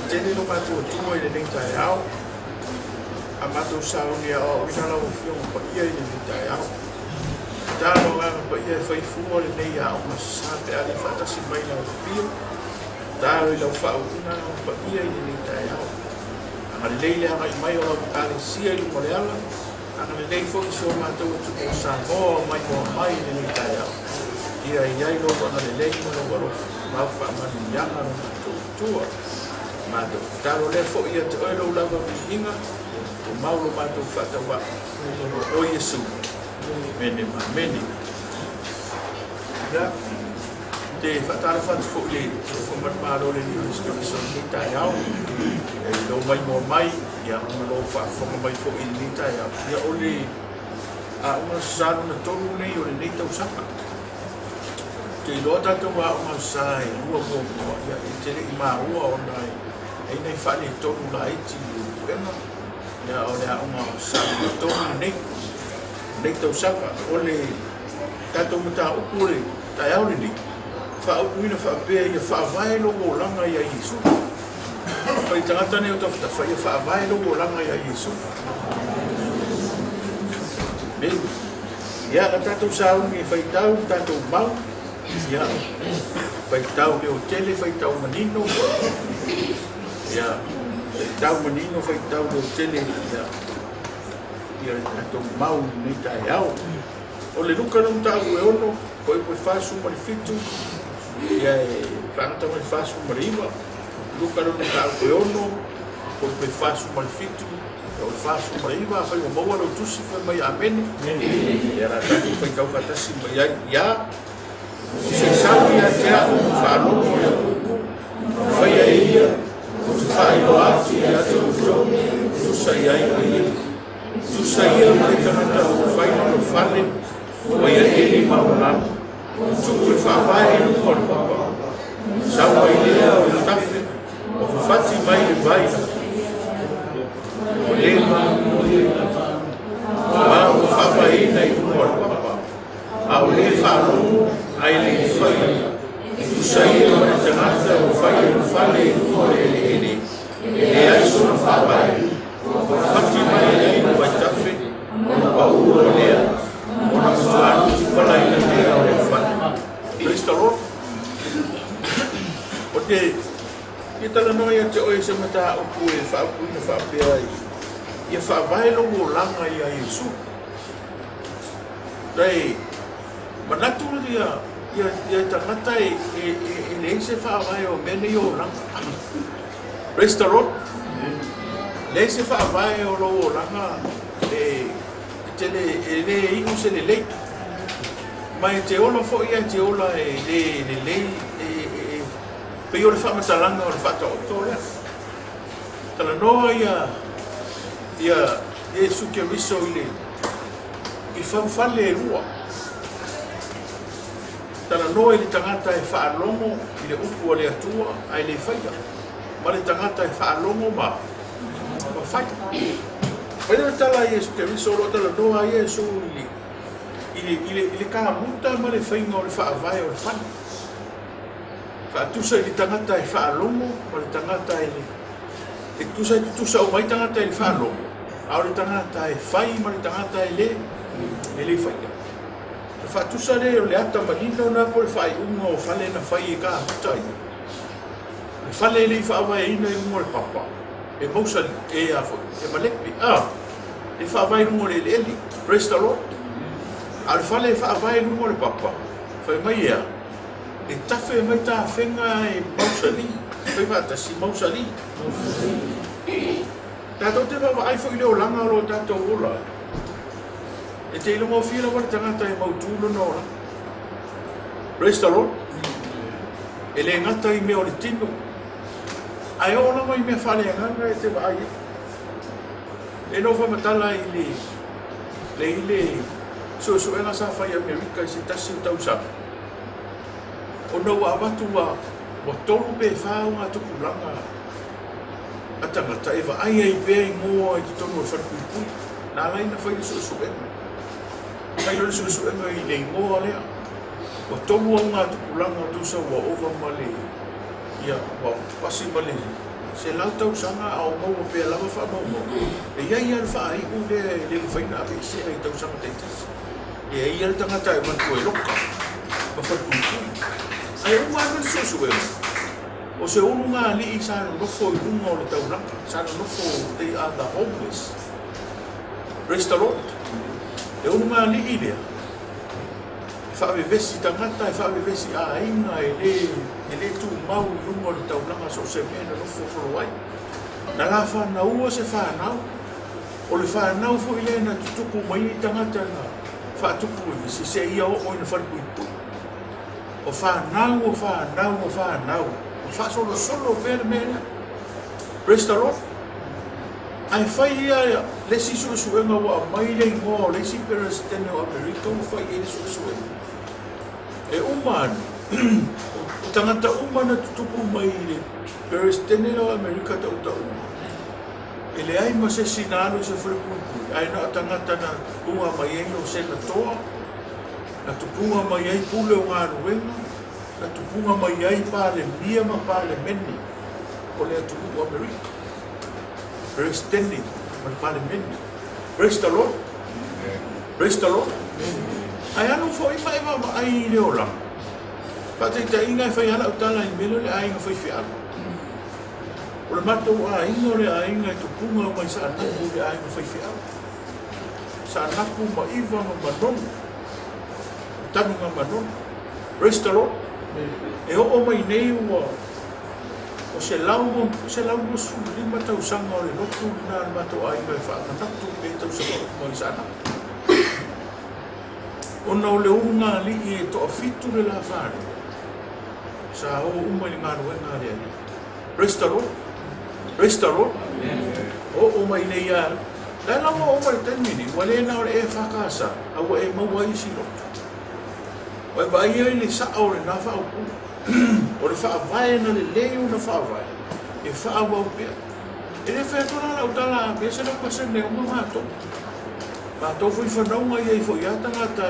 tele no matou tua ele nem tá real. A matou saunia o ina la o fio pa ia ele nem tá real. Tá no lá pa ia foi fu ele nem a uma sabe ali fata se vai na fio. Tá ele o fa una pa ia ele nem tá real. A leile a mai o ali sia ele por ela. A leile foi o seu matou tu o sango mai ele nem tá real. Ia ia no na leile no varo. Mau fa mani yanga no matou tua. Mato taro le fo ia te oilo lava inga o mauro mato fatawa o Yesu mene ma mene ya te fatara fat fo le fo mat maro le ni sto so ni ta yao e lo mai mo mai ya mo lo fa fo mai fo in ni ta yao ya oli a uma saru na tonu nei o nei tau saka te lo ta to wa uma sai ua mo ya te le ma ua onai ai nei fale tonu la iti ena ya o le uma sa tonu nei tau saka ole tato mata ukure ta ya ole ni fa uina fa be ya fa vai lo langa ya Yesu pai tata ne o ta fa ya fa vai lo langa ya Yesu ben ya tato sa uni fa tau tato mau ya pai tau le hotel fa tau manino ya tau menino foi tau do tele ya ya to mau ni ta yao o le luka non tau e ono poi fasu malifitu ya fanta mai fasu mariva luka non tau e ono poi fasu malifitu o fasu mariva fai mo mo no tusi foi mai amen ya ra ta foi kau kata si mai ya se sabe ya fa no foi aí fai no ati ya te ufro tu sai ai tu sai mai kana o fai no fale o ia ele maula tu que fa vai no corpo sa vai ele o tafe o fati mai vai o lema o fa vai nei corpo a o le fa no ai le fai tu sai mai kana o fai no fale o ele e adesso non fa mai fatti mai non vai tafe non paura lea non fa tutti quella in lea o fa questo lo perché kita la noia te o se mata o ku e fa pe ai e fa vai lo langa ia Yesu dai manatu dia ia tangata e nei se fa vai o mene yo langa restaurant le se fa vai o lo langa e tele le ingu se le lei mai te ola fo ia te ola e le lei e pe yo le fa matalanga o le fa to le tala no ia Yesu ke riso ile i fa fale rua tala no ile tangata e fa longo ile upu le atua ai le faia ma le tangata e whaalongo ma whai. Paina tala Yesu ke riso lo tala noa Yesu ili ka muta ma le whainga o le whaavai o le whai. Whaatusa ili tangata e whaalongo ma le tangata e tusa i tusa o mai tangata e whaalongo. Ao le tangata e whai ma le tangata e le whaia. Whaatusa le o le ata manino na po le whai unga o whale na whai e ka muta i. Fale le fa vai ina mo le papa e mosa e a fo e malepi e fa vai mo le eli restaurant al fale fa vai mo le papa fa mai ia e tafe mai ta fenga e mosa li fa ta si mosa li ta to te va ai fo ile o langa lo ta to ola e te lo mo fila wa tanga e mo tu no restaurant e le ngata i me o le tino ai ona mai me fale nganga e te vai e no fa matala le so ena sa fa ia America se tasi tau sa o no wa watu wa o tolu pe fa unha tuku langa ata mata e va ai pe mo e tonu fa ku na lai na fa so ena ai no so ena i le mo ale o tolu unha tuku langa tu sa wa over male ia wa pasi male se lau tau sanga au mau pe lava fa mau e ia ia fa ai u le faina pe se ai tau sanga teitas e ia tanga tai man ko loka pa fa ku ai u ma no so so o se unu nga li sa no fo i lunga o le tau laka sa no fo they are the homeless restaurant e unu nga li i lea fa ve vesi tangata e fa ve vesi a inga e le tu mau i lunga o le tau laka so se mena no fo fo wai na la fa na ua se fa nau o le fa nau fo i le na tutuku mai i tangata na fa tuku i visi se ia o ina fa pui pui o fa nau o fa nau o fa nau fa solo ver mena restaurant ai fai ia le si suenga wa mai le ngo le si presidente o America o fai ele suenga e uman o tangata umana tutupu mai le presidente o America tau ele ai ma se sinalo se foi ai na tangata na ua mai o senator na tupunga mai ai pule o ngaruenga na tupunga mai ai pale mia ma pale meni o le atu o Amerika presidente ma pale meni praise the Lord ai anu fo i mai ma ai le ola pate ta inga fai ala utala i melo le ai nga fai fia o le mato a inga le ai nga tupunga mai sa na le ai nga fai fia sa na ku ma iva ma manon tanu nga manon praise the Lord e o mai nei o se lau mo su lima tau sanga o le lotu na mato ai mai fa na tu e tau sa mo sana o na le unga li e to fitu le la fa sa o mai nga no nga le restaurant o mai nei ya la la mo mai termini wale na e fa casa a e mo wai si lo o vai ele sa o na fa o le fa vai na le leo na fa vai e fa wa pe ele fa to na utala pe se no pase ne o ma to foi fa no mai e foi ata ngata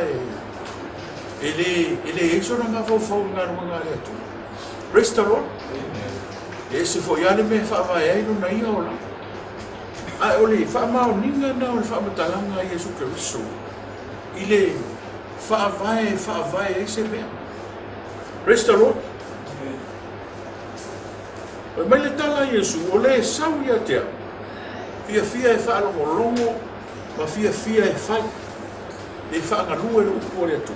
ele eso na fa fa na nga le tu restaurant e se foi ale me fa vai ai no na ia ola a ole fa ma o ninga na o fa matalanga Yesu Cristo ile fa vai e se me restaurant o mai le tala Yesu o le sau ia tea fia e fa longo ma fia e fai e fa nga lue le upo le atu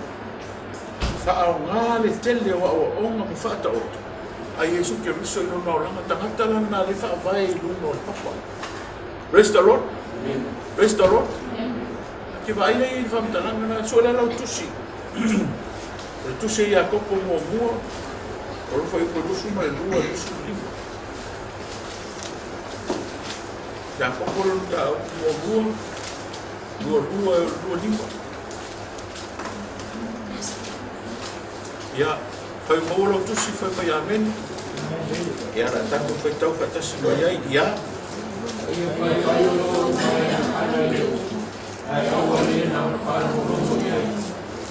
fa au ngā le tele o onga mo fa ta oto a Yesu ke riso ino na olanga tangata na le fa vai luno le papa restaurant ke vai le fa mtalanga na so le lau tusi o tusi ia kopo mua o lo foi produsu mai lua tusi lima ya kopo lo ta lua lima ya fai mo lo tusi fai mai amen ya ra tanto fai tau ka tasi mai ai ya ai awali na pa mo ya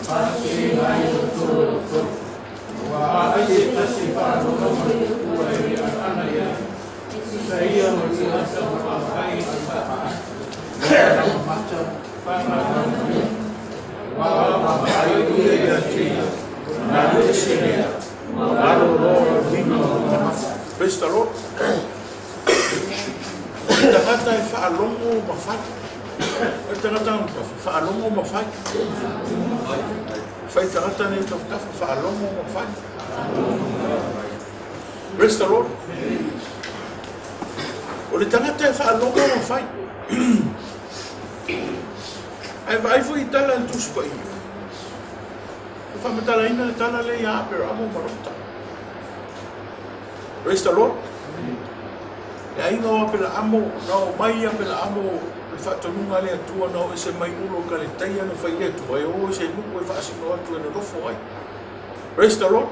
pasti ai to wa ai tasi pa no wa ai ana ya saya mo sa ai pa macam pa wa ai dia dia na sini praise the Lord. Tangata e whaalongo mawhai. Tangata whaalongo mawhai. Whai tangata ne tau tafa whaalongo mawhai. Praise the Lord. O le tangata e whaalongo mawhai. Ai vai fui tala en tusu pa iyo. Whamatala ina tala le ia pero amo marota. Praise the Lord. Ya inga pela amo no mai pela amo le fatonunga le atua no ese mai ulo ka le taia no fai tu ai o se nuku e fasi no atu no fo ai. Praise the Lord.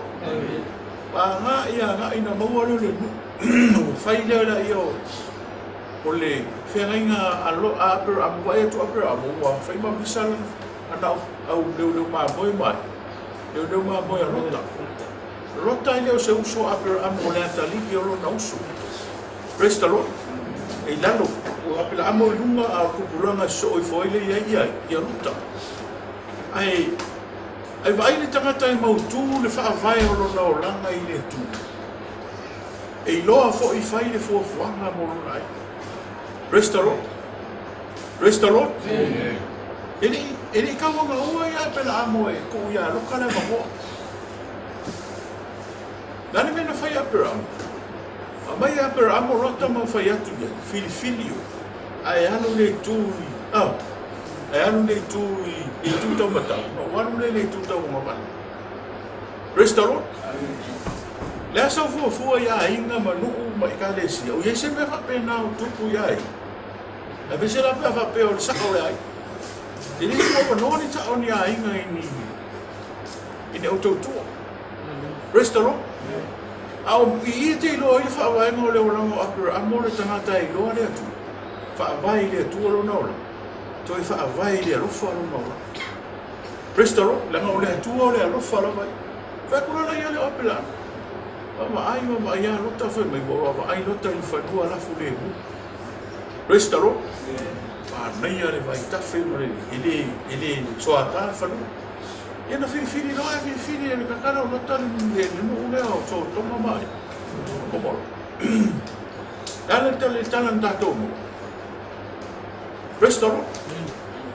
Pa nga ia nga ina mau le fai le la io. Ole feringa alo a per amo vai tu per amo wa fai ma bisal ana au le ma boy mai. Le ma boy rota. Rota ile o se uso a per amo le atali io lo na uso. Praise the Lord. E lalo, o apela amo lunga a kupulanga so i foile ia ruta. Ai vai le tangata i mautu le whaavai o lona o langa i le tu. E loa fo i whai le fuafuanga mo lona ai. Praise the Lord. Praise the Lord. Ele kawanga ua ia apela amo e ko ia loka le mahoa. Nani mena whai apela amo. Mai apera amo rota ma fai atu ia, filifili o. Ai anu le tui, ai anu le tui, i tu tau matau. No, anu le tu tau ngawani. Praise the Lord. Le asa fua ia inga ma nuu ma ikalesi. O yese me whapena o tupu ia ai. Na vese la pia whapea o le saka o le ai. Te ni kua panoni ta o ni a inga ini o tautua. Praise the Lord. Au i te ilo i whaawai ngā leo rango apura amo le tangata i loa lea tu. Whaawai lea tu alo naula. Toi whaawai lea rufa alo naula. Praise the Lord, langa o lea tu o lea rufa alo vai. Whakura la ia leo apela. Mama ai a lota whai mai wa ai lota i whanua lafu le mu. Praise the Lord. Nei ale vai tawhi mare ele soata whanua. Ia na whiwhiri noa e whiwhiri e ni kakara o lota ni nuu lea o tō tonga mai. Komoro. Tale tala ndatou mo. Praise the Lord.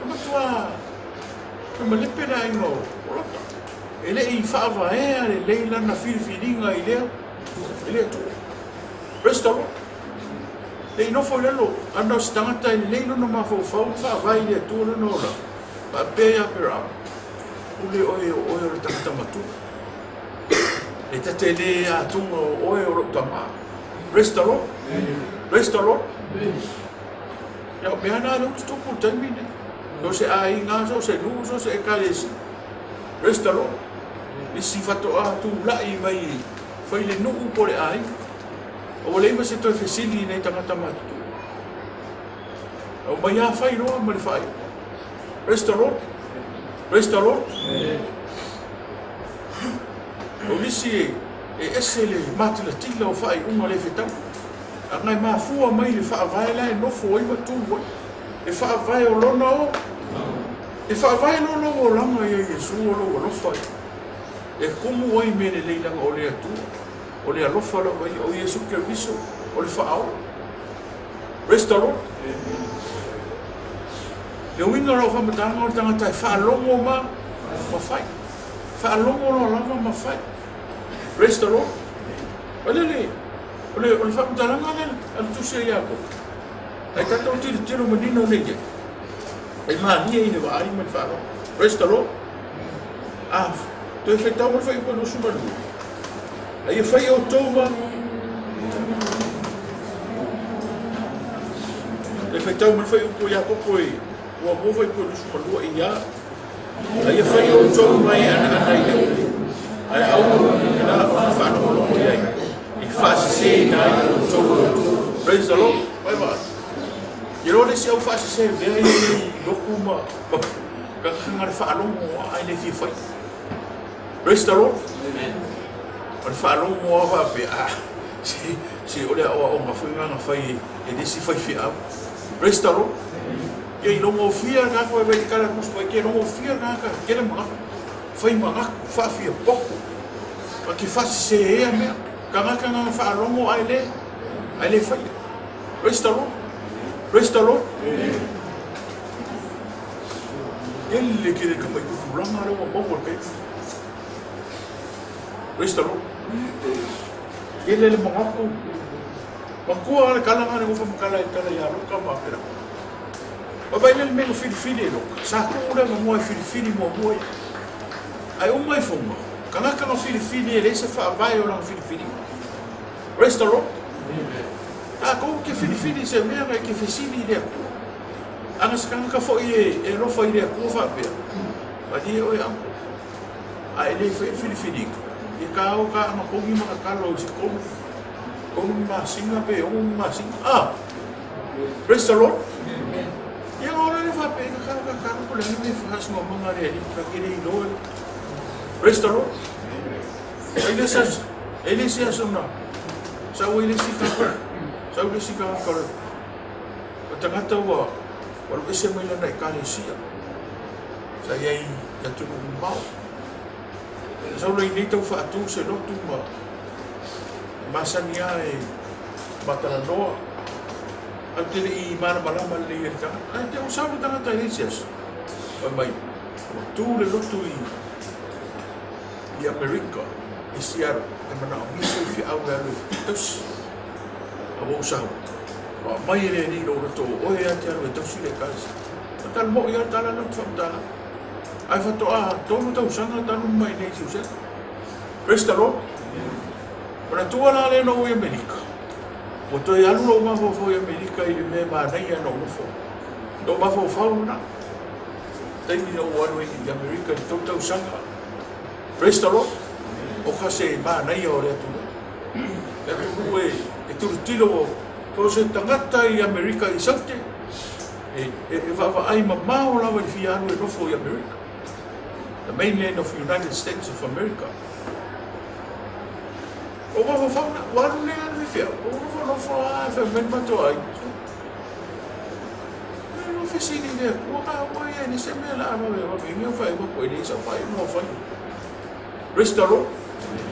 Kamatua. Kama lepe na ingo o lota. Ele i whaava ea le leila na whiwhiringa i lea. I lea tō. Praise the Lord. Le inofo lelo. Anda o stangata i leilo na mawhau whaava i lea tō na nola. Pa pēia pera. Ule oe o le tangata matu. E tate le a tunga oe o rokta maa. Praise the Lord. Praise the Lord. Ia o mea nā rau tupu taimine. No se a inga so se nuu so se e kalesi. Praise the Lord. Isi fato a tu lai mai whai le nuu po le ai. O le ima se toi whesili nei tangata matu. O mai a whai roa ma le whai. Praise the Lord. Praise the Lord. O lisi e ese le matila tila o whai unga le whetau. A ngai mafua mai le whaavai lai nofo o ima tūwai. E whaavai o lona o. E whaavai lona o langa ia Yesu o lo o lofai. E kumu oi me le leilanga o le atu. O le alofa la vai o Yesu Keriso o le whaao. Praise the Lord. Le winga rau whamatanga o tangata e whaalongo ma whai. Whaalongo no langa ma whai. Praise the Lord. Ole whamataranga le al tusia iako. Ai tata o tiro manino nege. Ai maania ine wa ai man whaaro. Praise the Lord. Toi whetau ma whai kono sumaru. Ai e whai o tōma. Toi whetau ma whai upo iako koe. Ua mova i koe nusu malua i ia. Ai e whai o tōu mai ana i leo. Ai au nā whanau loko i ai. I whasise nā i o tōu. Praise the Lord. Pai maa. I rone si au whasise mea i loko ma. Kakangare whaalongo ai le fi whai. Praise the Lord. Ai whaalongo a wape. Si ole awa o mawhinga ngā whai e desi whai fi au. Praise the Lord. Ia i longo fia ngako e wei kara kuspa i ke longo fia ngaka kere mangako whai mangako whaafia poko pa ki whasi se ea mea ka ngaka nganga whaalongo ai le whai. Praise the Lord. Praise the Lord. Ele kere kamai kufu ranga rewa mawar kai. Praise the Lord. Ele le mangako Makua ale kalanga ne ufa makala i kala ia roka mapera. Babai le mego filifili e loka. Sa kura ma moe filifili mo moe. Ai o mai fonga. Kanaka no filifili e leise whaavai o lang filifili. Praise the Lord. Kou ke filifili se mea ngai ke fesili i lea kua. Anga sa kanaka fo e rofa i lea kua whaapea. Padi e oe anko. Ai le filifili. I ka au ka anga kongi maka kalo i si komu. Komu masinga pe, omu masinga. Praise the Lord. Ia ora le fa pe ka ko le me fa so manga le ka kire i loe. Praise the Lord. Ele se asuna. Sa o ele se ka. tau le sika kore. O tangata ua, walu ese mai lana I kalesia. Sa iai ya tunu mau. Sa ula I tau whaatu se lotu ma masania e matana noa. Al tele I mana malama le I tanga. Ai te usau le tangata I Lesias. O mai, tu le lotu I Amerika. I siara, e mana o miso I au e alu I tos. A wo usau. Wa mai le ni lo roto o e ate alu e tosi le kasi. Tal mo ia tala no whamtala. Ai whatoa, tonu tau sanga tanu mai nei siuset. Restaro. Mana tua la le no I Amerika. O toi alu lo mafo fo I Amerika I le me ma nei ano ufo. No mafo fauna. Taimi no wanu I Amerika I tau sanga. Restaro. O kase ma nei o le atu. Le atu e turu tilo o se tangata I Amerika I saute. E whawa ai mamao lawa I fianu e nofo I Amerika. The mainland of the United States of America. O wawa whauna, waru le anu I whia. O wawa nofo a e whamen mato ai. E no whisini lea, kua ka wai e ni se mea la ama me wame ingia whai wako e le isa whai no whai. Restaro.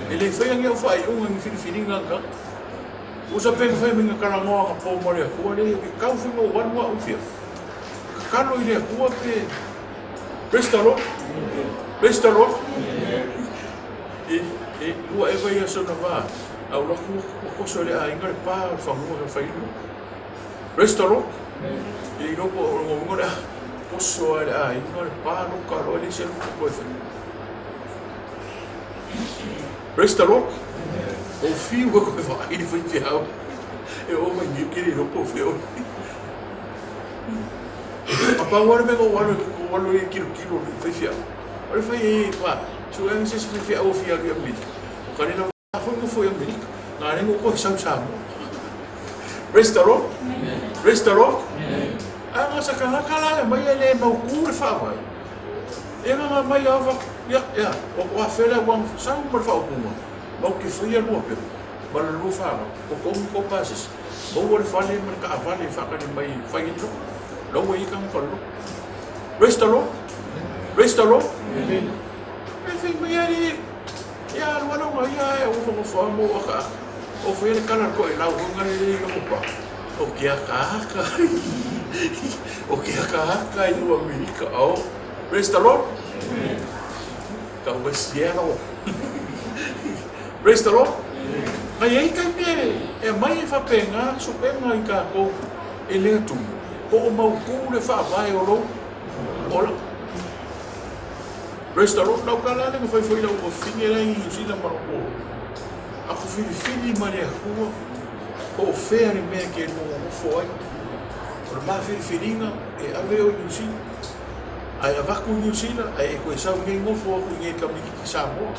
E le whai angia whai unga ni whiriwhiringa ka. Usa penga whai minga karangoa ka pō mare a kua le ki kauwhingo wanua uwhia. Kano I le a kua pe. Restaro. Restaro. E ua e vai aso na wā. Au laku o koso le a inga le pā o whanua ka whainu. Restaro. E inoko o ngongo le a koso le a inga le pā noka roa le se luka koe whainu. Restaro. O fiu ko koe whaini whaiti hau. E o mai ngikiri noko o whio. Apa wale me ko wale e kilo ni whaifia. Wale whai e pa. So e se whaifia o whia ki Amerika. O kanina whai ko fo Amerika. Ngā rengo ko sau samu. Restaro. Restaro. A ngā sakangakala e mai e le mau kūre whawai. E ngā mai awa. Ya. O a whela wang sau mar whaupunga. Mau ki whia lua pe. Mara lua whawa. O kongu ko pasis. O wale whale man ka awale whakani mai whaingito. Logo I kang kolo. Restaro. Restaro. E whi mai ari. Ia alwano nga ia e ufa mo whamo waka. O whi kala ko e lau hungari ni ka mupa. O kia kahaka. O kia kahaka I nua Amerika au. Restaro. Kau besiero. Restaro. Ngai ei kai me. E mai e whapenga. Supenga I ka ko. E lea tumu. O mau kūre whaavai o rou. Ola. Restaro, nau ka lale ka whai lau o whine rai I sina maroko. Ako whiri mare a kua. O whea ni mea ke no ufo ai. O maa whiringa e awe o New Zealand. Ai a waku New Zealand, ai e koe sau ngei ngofo aku ngei kamiki ki Samoa.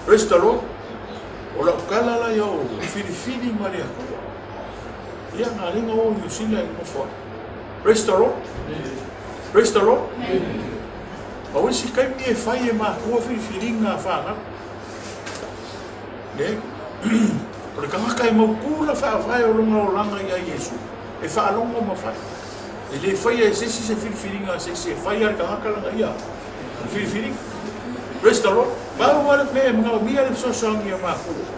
Restaro, o lau ka lala ia o whiri mare a kua. Ia ngā ringa o New Zealand I ngofo ai. Restaro. Restaro. O isi kai mi e whai e maa kua whiringa whanga. Ne? O le kangaka e mau kūra whaavai o runga o langa I a Iesu. E whaalonga ma whai. E le whai e sesi se whiringa se whai ar kangaka langa ia. Whiringa. Restaro. Pau wale me mga mia le sosangi a maa kua.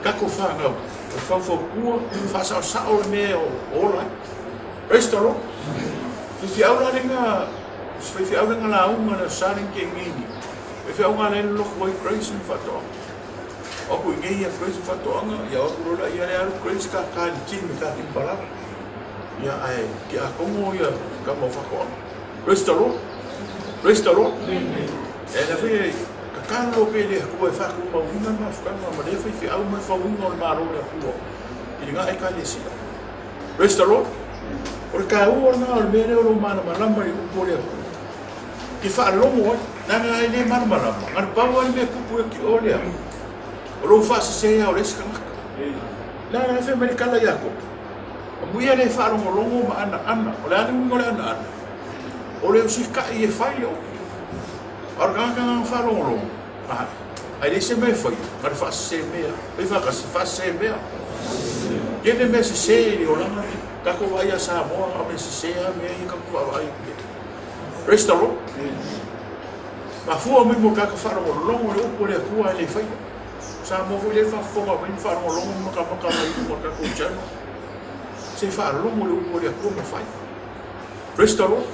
Kako whanga. E whau kua. Whasao sao me o olai. Restaro. Fifi aula renga, fifi aula nga launga na saring ke ngini. Fifi aula nga loko I Grace ni fato. Ako ngei a Grace fato anga, ya ako rola ia le alu Grace ka ka tin ka timpala. Ya ai ki a kongo ia ka mo fako. Restaro. Restaro. E la fi ka kalo pe le ko fa ko ma una ma fa ma le fifi aula ma fa una ma ro le ko. I nga ai ka le si. Restaro. O ka ua nga o mene o lo mana malama I upore aku. Ki whaalongo ai, nanga ai ne mana malama. Ngana paua I mea kupu e ki o lea. O lo whaasasea o resi kanaka. Nana whi mene kala I ako. O muia le whaalongo longo ma ana. O le ane ungo le ana. O le usi kai e whai o. Ora kanaka nga whaalongo longo. Ai le se mea whai. Ngana whaasasea mea. Ei whakasi whaasasea mea. Kene me se ni olanga kako vai a Samoa a me se me I kako vai. Praise the Lord. Ma fua mi mo kaka fara mo longo le upo le kua le fai. Sa mo fu le fa fonga mi fara mo longo mo kaka mo kako chano. Se fa longo le upo le kua mo fai. Praise the Lord.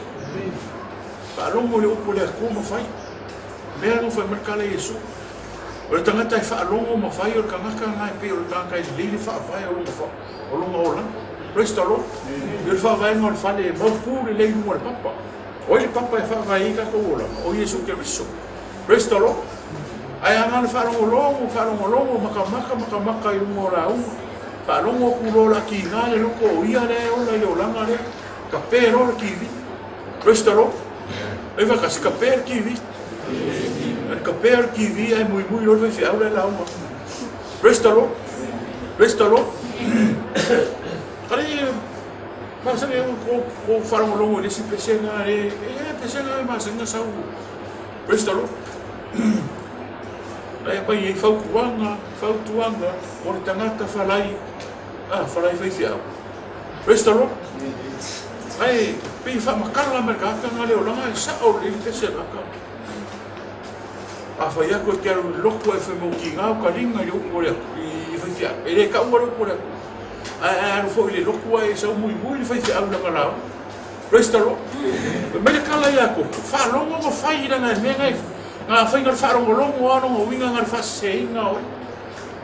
Fa longo le upo le kua mo fai. Mea no fai merkale Yesu. O le tangata I wha longo ma whai o le kangaka ngai pe o le tangaka I lili wha whai o longa o lang. Praise the Lord. I le wha whai ngā le whale e maupu le leiru mo le papa. O le papa e wha whai I kako o lang. O Yesu ke riso. Praise the Lord. Ai anga le wha longo longo maka I lungo la unga. Wha longo kulola ki ngā le loko o ia le o la I o langa le. Ka pēro le kiwi. Praise the Lord. E wha kasi ka pēro kiwi. Ka pēr ki vi ai mui lo vai fiau le la uma. Praise the Lord. Praise the Lord. Kare ma sa ko fara mo longo le si pesenga e pesenga ma sa nga sau. Praise the Lord. Ai pa I fau tuanga o le tangata falai. Falai vai fiau. Praise the Lord. Ai pe fa makala merka ka ngale o langa sa o le pesenga ka. A whai ako kia loko e whi mo ki ngā karinga I uko rea I whai whia. E re ka ua uko rea. Aro fo I le loko e sau mui I whai whia au langa rao. Praise the Lord. Mele kala I ako. Wharongo mo whai ranga e mea ngai. Ngā whai ngar wharongo longo ano o winga ngar whase inga oi.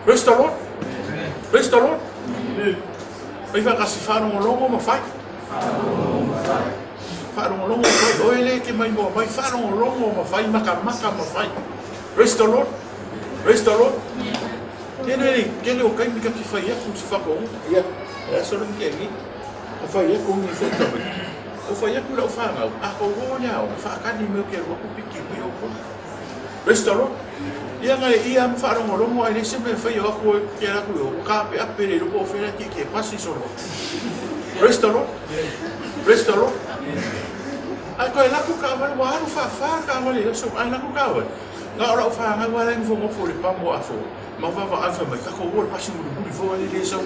Praise the Lord. Praise the Lord. Whai whakasi wharongo longo mo whai. Wharongo longo mo whai. Oe le ke mai mo mai wharongo longo mo whai maka mo whai. Praise the Lord. Praise the Lord. Kene o kai mika ki whai aku si whako. Ia. Ia soro ni kengi. O whai aku ni whai. O whai aku lau whangau. Ako o niao. Whaakani meo ke roku piki mi o ko. Praise the Lord. Ia ngai ia am wharongo longo ai lese me whai o ako ke raku o. Kape apere rupo o whera ki ke pasi soro. Praise the Lord. Praise the Lord. Ai koe laku kawai wa haru wha kawai so ai laku kawai. Ngā ora o whaanga wā rengu whongo fōre pamo a fō. Ma whawa alfa mai kako wōre pasi muru muri fō ali le sau.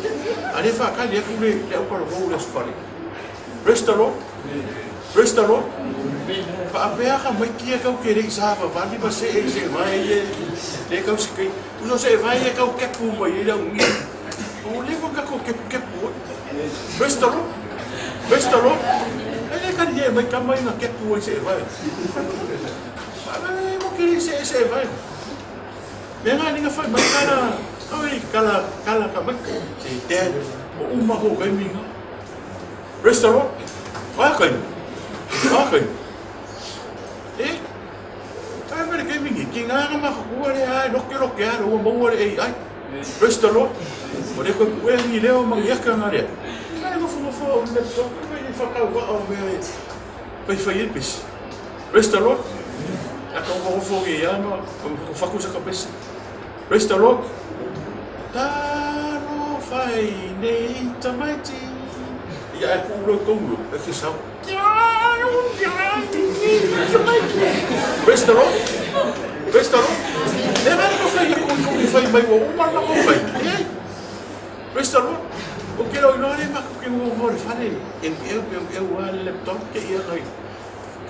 A re whaakali aku le aukara wō le sufari. Praise the Lord. Praise the Lord. Whaapea ka mai kia kau ke rei sāwa wali ba se vai e le kau sikai. Uno se vai e kau kepu mai e lau ngi. O le ko kako kepu. Praise the Lord. Praise the Lord. E kari e mai kamai na kepu e se vai. Se vai. Me nga ninga fai mai kala ka mai. Se te o uma ho kai minga. Praise the Lord. Wa kai. Tai mai kai mingi ki nga ma ko re ai loke ai o mo re ai. Praise the Lord. O le ko e ni leo ma ya ka ngare. Ai mo fo le so ko mai fa ka wa o me. Fai pis. Praise the Lord. Ako mo fo ge ya no ko fa ku sa kapes. Praise the Lord. Taro fai nei tamati. Ya ku lo kongo e fi sa. Praise the Lord. Praise the Lord. Le vai ko fai ko fai mai wo ma na ko fai. Praise the Lord. O ke lo no le ma ko ke mo vor fare en eu wa laptop ke ia kai.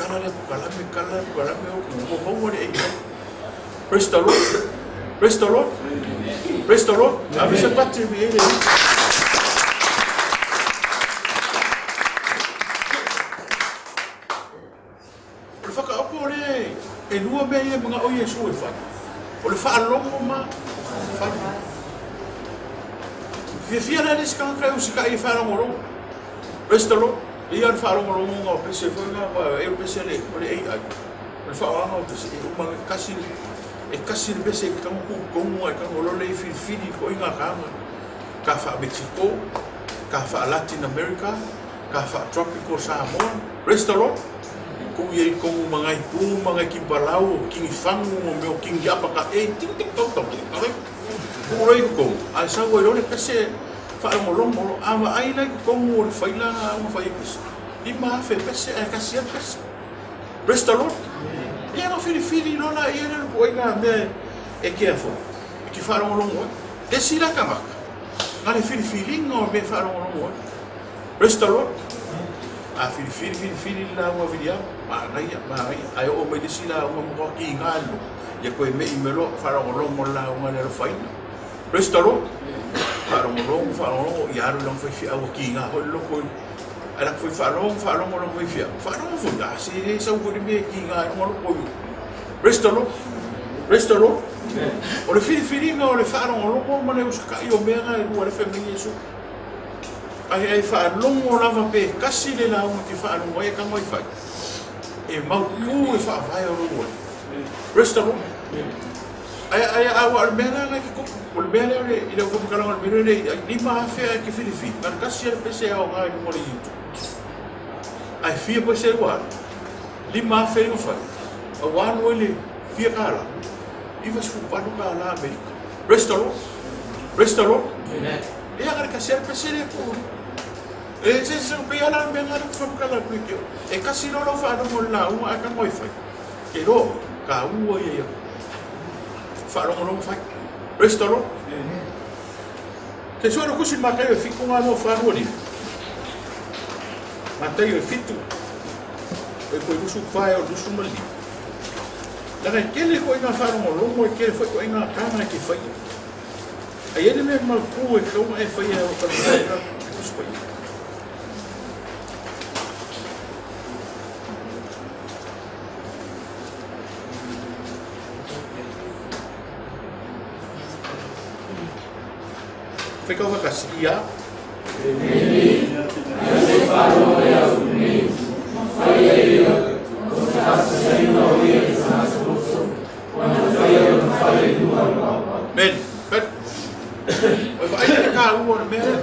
Kalame o Praise the Lord. Praise the Lord. Praise the Lord. Avisa pati mi ele. O le whakaopo le e lua mea ia mga o Yesu e whai. O le whaalongo ma whai. Fia na nisi kankai usika i whaalongo. Praise the Lord. Ia le whaalongo ngā pese whainga e pese le o le ei ai. O le whaalongo pese e umanga kasi le pese e kango kukongu ai kango lole i whiwhiri ko inga kanga. Ka wha Mexico, ka wha Latin America, ka wha Tropical Samoa. Praise the Lord. Ko iei kongu mga i pū, mga ki palau, kingi whangu o meo kingi apaka e ting tau. Ko rei ko, ai sango e lole pese whaalongo ama ai lai kongu o le whailanga o whaipes. I mawhe pese, e kasia pese. Praise the Lord. Ia no whiri lona, ia no koe ngā mea e kia fo. I ki wharongo longo. E sira ka maka. ngale filifilinga o me wharongo. Restaurant. A fili la ua vidia. Maangai, ai o me disi la ua mwa ki ngalo. Ia koe me imelo wharongo la ua lero whaina. Restaurant. Wharongo, iaru lang whai au ki ngā hoi loko. Ala koe wharongo lang whai whia. Wharongo whunda, se sau kore me ki ngā loko. Restaurant. O le filifilinga o le wharongo mane usaka i o mea ngai rua le whemini Jesu. Ai whaanongo lava pe kasi le la unga ki whaanongo e ka ngoi whai. E mauku e whaavai o rua. Restaurant. Ai awa al mea ngai ki kupu. O le mea leo i leo whamkaranga le mea leo ni maa whea ki Filifi. Ngana kasi ala pese au ngai ni mori yitu. Ai fia po se ua. Li maa whea ingo whai. A wano ele fia kala. Iwa siku panu ka ala Amerika. Restaurant. E agora kasi ala pese le kuru. E se pe ala me ngara whamkala kuikio. E kasi lolo whaanongo la unga aka ngoi whai. Ke ro, ka ua ia. Whaanongo whai. Restaurant. Te suara kusi makai e whiku ngā no whanua ni. Matai e whitu. E koe rusu whai o rusu mali. Naka kele koe ngā whanongo longo e kele koe ngā kāna ki whai. Ai ene me maku e kaunga e whai e o kaunga e kusi koe. Fica uma cassia. Ben, vai cá o ano mesmo.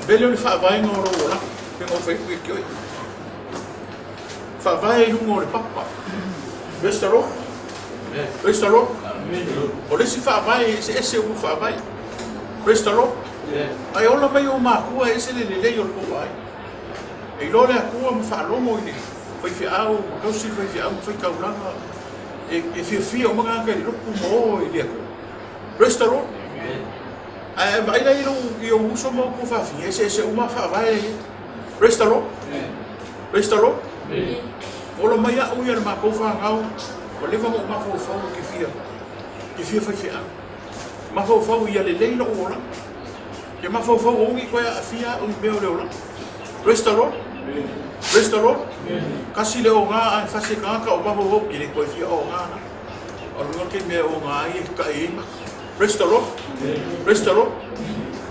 Belo ele vai no rola, pegou foi que eu. Vai no moro papa. Restaurou? Olha se vai, esse o vai. Restaurou? Ai ola mai o makua ese le o ko ai. E lore a kua mo fa lomo ni. Foi fiau, não se foi fiau, foi kaulanga. E fia o mga ka lo ku mo i dia. Restaurou? Ai vai lá eu uso mo ku fa fi, ese uma fa vai. Restaurou? Ola mai a o ia ma ko fa ngau. O leva mo ma fo ki fia foi fiau. Ma fo ia le leilo ola. Ke ma fo o ngi ko a fia o me o le ola. Restaurant. Kasi le o nga an fase ka o ma fo ki le ko fia o nga. O no ke me o nga i ka i ma. Restaurant.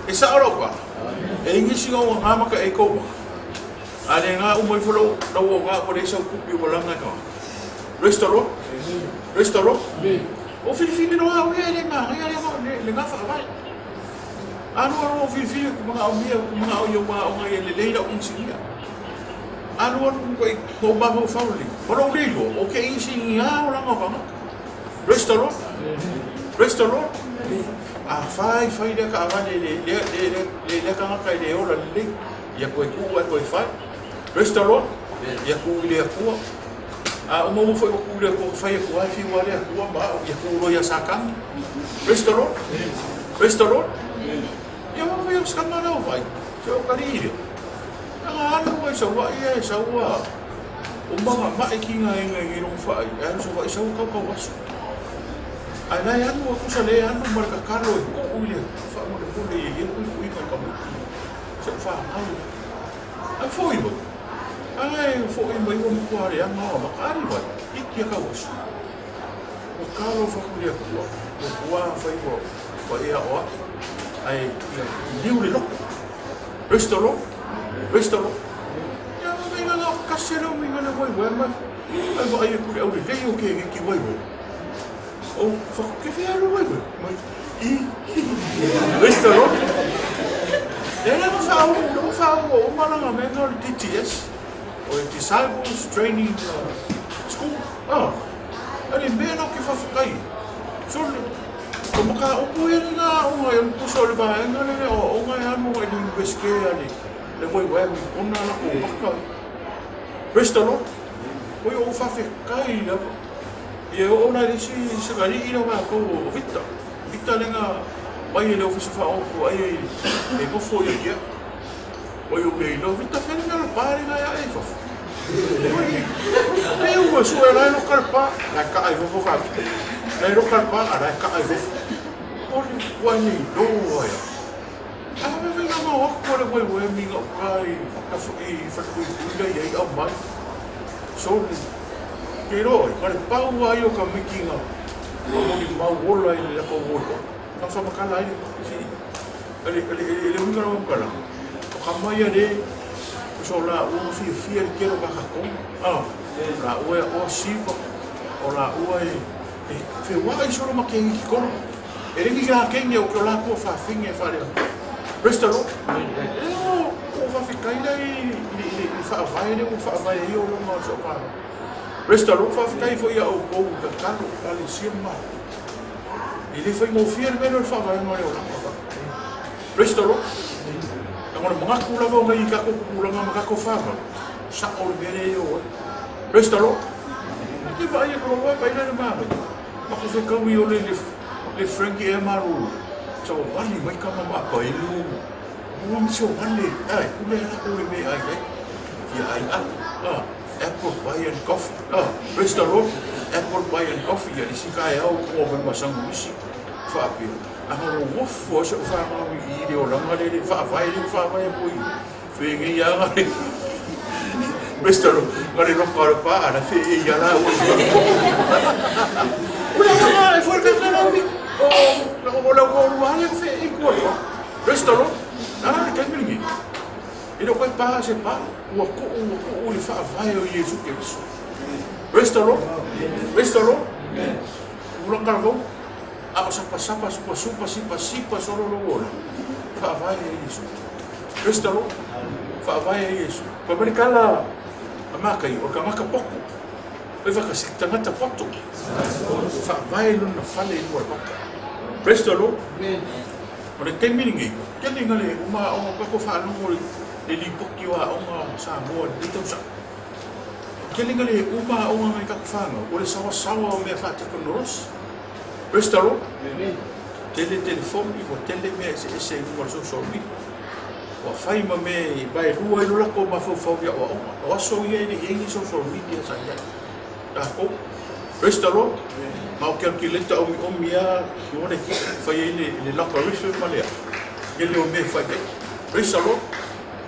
E sa ora kwa. E ngi si o nga ma ka e ko. Ale nga o mo fo lo o nga ko le sa ku pi wala nga ka. Restaurant. O Filipino no au ele nga le nga fa vai. Anu o Filipino ko mga umia ko mga o nga ele leila un siya. Anu ko ba ho fauli. Pero lilo, okay isi nga wala nga. Restaurant. Fai de ka va le ka ka le o le ya ko fai. Restaurant. Ya ko le ko. O mo foi o kule ko fai ko ai fi wale ko ba ya ko ya sakan. Restaurant. Ya mo foi os kamara o vai. So kali. Ano ai sa wa ia sa wa. O mga maiki nga ngirong fai. Ano so wa sa ka wasu. Ai na ano ko sa le ano marka Carlo ko ule. Fa mo ko le ye ko ka mo. So fa ai foi bo. Ai foi mai o mo ari ang mga makari ba ikya ka was o karo fa ko ya ko wa fa ko ia o ai liu le lo restaurant ya me nga kasero me nga boy ma ai ba ai ko au le o ke ki boy o fa ko ke fa lo boy ma i restaurant ya na fa o malanga me no DTS or Disciples Training School. Ani mena ki fafakai. So, kung makaupo yan nga, o ngayon po sa ulibahan nga nila, o ngayon mo ngayon yung beske, ani, nagoy wami, kung na ako, maka. Restaurant, o yung fafakai na, iyo na rin si kali, ina nga ako, vita lang nga, Mai ele ofisu fa o ai e go fo ia kia. Oi o nei no vita fere na pare na ia e fo. Oi. Eu so era no carpa, na ka ai fo fa. Na no carpa, ara ka ai fo. Oi, oi nei do ai. Ah, me venga ma o ko le oi mi no kai. Ka fo I fa ko I ai au mai. So ke roi, ma le pau ai o ka mikinga. Mo ni mau ola I le ko ola. Não só para lá ele nunca não para o caminho de só lá o fio ele quer o barracão lá o é o chico ou lá o é foi o aí só uma quem que com ele que lá quem é o que lá com fafinha faria restaurou o vai ficar aí vai ele vai eu não só para restaurou vai ficar aí foi o povo da carro ali cima ele foi mover melhor falar não é o restaurou agora mga kula mo may kako kula nga makako fama sa organe yo restaurou que vai ko vai na mama ako fe ko yo le Frankie Amaru so wali mai ka mama pa ilu mo so wali ai kule na ko me ai ya ai apple pie and coffee restaurant apple pie and coffee ya si kai au ko mo masang misi fa apio ako mo fo so fa ma I o langa le fa vai poi fe ngi ya ngare restaurant ngare no pa ara fe ya la o ula fo ka na mi o la ko wale fe ko restaurant que mingi ino ko pa se pa o fa vai o Yesu que isso restaurant ula cargo a sapa sipa solo lo ora fa vai isso restaurou fa vai isso pa mercala a marca o ka marca pouco e vai que tanga ta foto fa vai no na fale no marca restaurou ora tem mingi que ngale uma ko fa no mo le lipoki wa uma sa mo dito sa que ngale uma mai ka fa no ora sawa me fa te konos restaurant téléphone I tele me ese no social media o fai ma me vai rua I la ko ma fo ya o so ye ni social media sa ya ta ko restaurant ma o que leta o mia no ne fai le la ko research ma le ele o me fai restaurant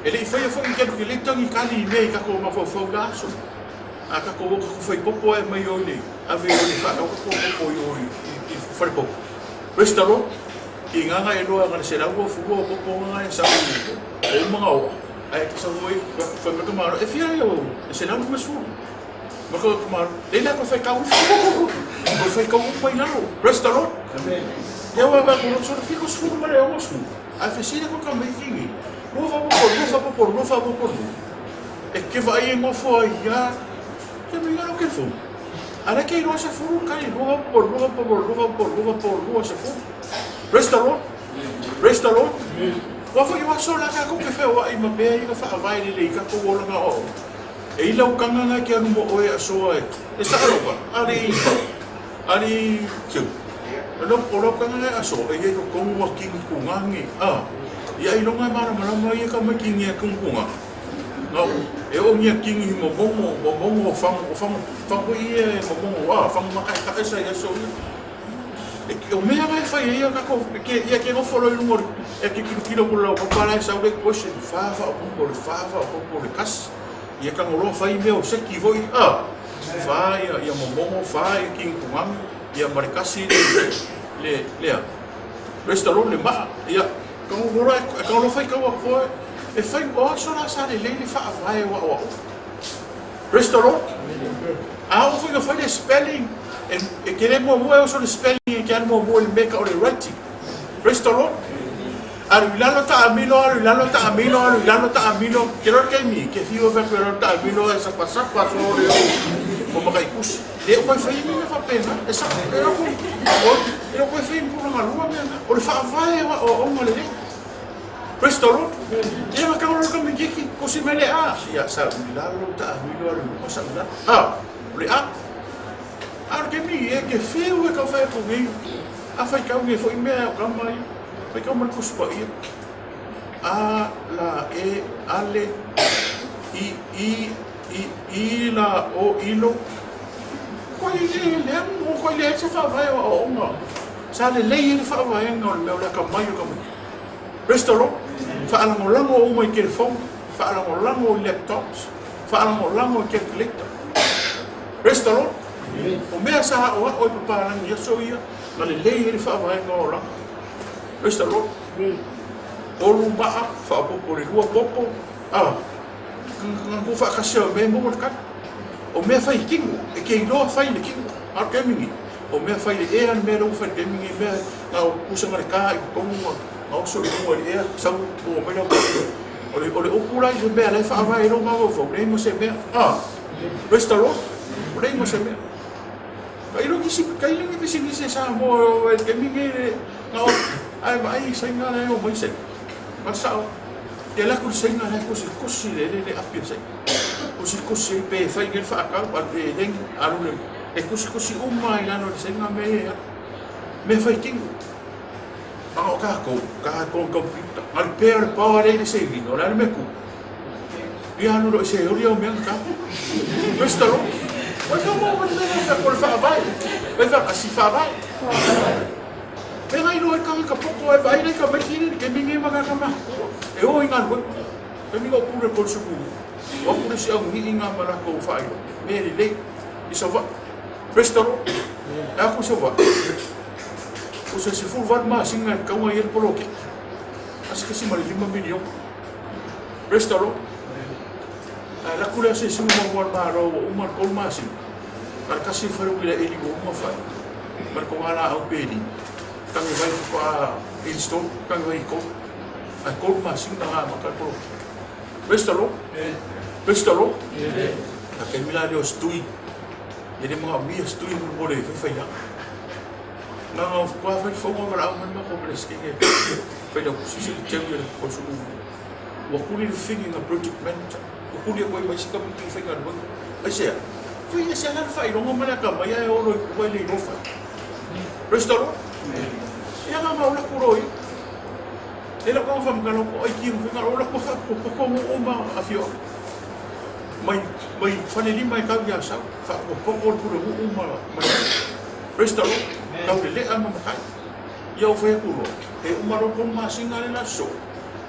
ele fai fo que leta ni kali me ka ko ma fo ga so aka ko fai popo e mai o ni ave o ni fa ko yo fare poco restaurant I nganga e loa ngana se laua fugo popo ngana sa o mga o ai sa voi fa me tomaro e fia yo se laua me su ma ko tomaro le la ko fai ka ko fai ka pai na restaurant eu va ko so fico su ma le o su a fecina ko ka me kingi no fa por e que vai mo foi ya que me ngano que fu Ana que não se for cai luva por se for restaurant wa foi wa so la ka ko ke fe wa I ma be I ka fa vai le ka ko wala nga o e ila o kanga nga ke anu mo o e so e sa ro ali tu lo kanga nga so e ko ko mo ki ku ngangi ia I lo nga mara I ka ma ki ngi ku nga no e o mia kingi mo fang ko I mo fang makai ka sa ya so e o mea vai fai ia ka ko ke ia ke no folo I lumor e ke kilo ko la para sa o ko se fa o kas ia ka ngolo fai me o se ki voi fa ia mo fa ia ki ku mam ia markasi le restaurant le ma ia ka ngolo fai ka wa e fai o so la sa le fa vai wa restaurant o foi fai spelling e queremos mo so spelling que mo el make or writing restaurant lalo ta amilo quiero que mi que fiu fa pero ta amilo esa pasa paso como kai kus e o fai mi fa pena esa pero ko fai por uma lua o fa vai o mo le restaurant ia ma ka ka mi ki ko si mele ya sa lalo ta amilo mo sa le que mi e que feo e ka fai por mim a fai ka mi foi me ka mai Pai kau mana kuspa ia. A la e ale i la o ilo. Koi le mo koi le se fa vai o nga. Sa le le fa vai nga le la ka mai ka mai. Restaurant fa ala mo lango o mai telefone, fa ala mo lango laptops, fa ala mo lango calculator. Restaurant o mea sa o papa lang ia so ia na le le fa vai nga o la. Restaurant o lumba fa popo le rua popo. Ko fa kasi o me mo ka. O mea fai kingo, e kei loa fai le kingo, ar kemingi. O mea fai le ea me rau fai kemingi mea ngau kusanga le kā i kongu ngau so i kongu le ea sau o mea o le opura i le mea le wha awai ro ngau fau, nei mo se mea. Restaurant, nei mo se mea. Ka iro kisi nisi sa mo e kemingi le ngau ai sa inga le o mai se. Ma sao, te laku sa inga le kusi le api sa kusi pe fai ngel fa ka pa de deng alu le e kusi umai la no se nga me fai tingo ka computer al per power de se vi no la me ku ya no lo se ori o me ka questo lo ma come me fa por fa vai fa si fa vai pero no ka poco vai le ka me que me ma ka ma e o inga lo e mi go pure por su o pure si au ni nga mara ko fai me le isso va restaurant aku so va o se fu va ma singa ka wa ir por ok as que si mal 5 million restaurant la kula se su mo war ma ro o mar ko ma sin par kasi faru ila eli go mo fai mar ko ala au pedi kan vai ko install kan vai ko a ko ma sin na ma ka ko restaurant Restaurant? La che mi la dio stui. E de mga mia stui mo bole fe fa ya. Na kwa fa fo mo ra mo ko preske ke. Fe do si si tebe ko su. Wa kuli le figi na project manager. Wa kuli ko mai sika mi fe ga no. Ai se. Foi esse ala fa iro mo mala ka mai o ro ko le ro fa. Restaurant? Ya na ma ola ko roi. Ela ko fa mo ka no ko ai ki mo fa ola ko fa ko mo o ma afio. Mai faneli mai kau ya sa fa ko ko pura uma mai restaurant kau le ama mai ya o fe kulo e uma ro ko ma singa le na so